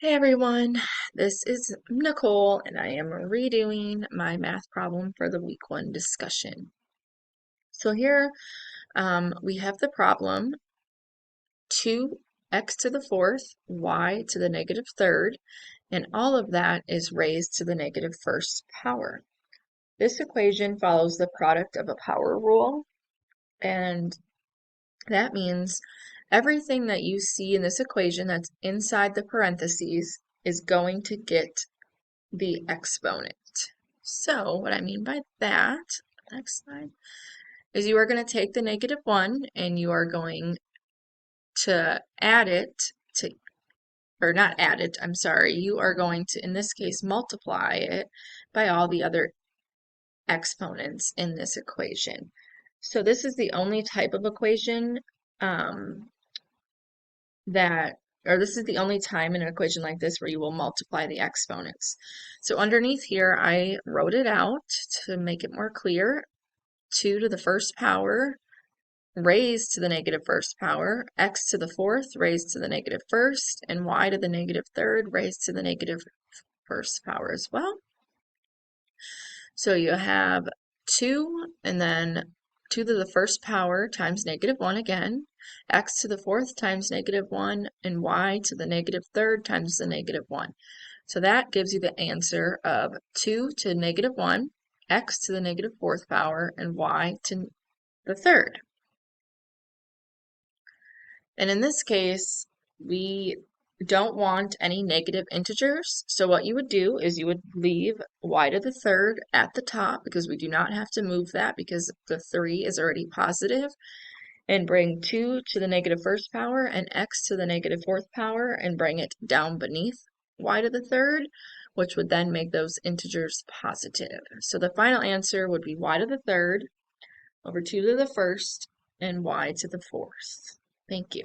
Hey everyone, this is Nicole and I am redoing my math problem for the week one discussion. So here we have the problem 2x to the fourth, y to the negative third, and all of that is raised to the negative first power. This equation follows the product of a power rule, and that means everything that you see in this equation that's inside the parentheses is going to get the exponent. So what I mean by that, next slide, is you are going to take the negative 1 and you are going to add it to, or not add it, I'm sorry, you are going to, in this case, multiply it by all the other exponents in this equation. So this is the only type of equation um, that, or this is the only time in an equation like this where you will multiply the exponents. So underneath here, I wrote it out to make it more clear. 2 to the first power raised to the negative first power, x to the fourth raised to the negative first, and y to the negative third raised to the negative first power as well. So you have 2 and then 2 to the first power times negative 1 again, x to the fourth times negative 1, and y to the negative third times the negative 1. So that gives you the answer of 2 to negative 1, x to the negative fourth power, and y to the third. And in this case, we don't want any negative integers. So what you would do is you would leave y to the third at the top because we do not have to move that because the 3 is already positive, and bring 2 to the negative first power and x to the negative fourth power and bring it down beneath y to the third, which would then make those integers positive. So the final answer would be y to the third over 2 to the first and y to the fourth. Thank you.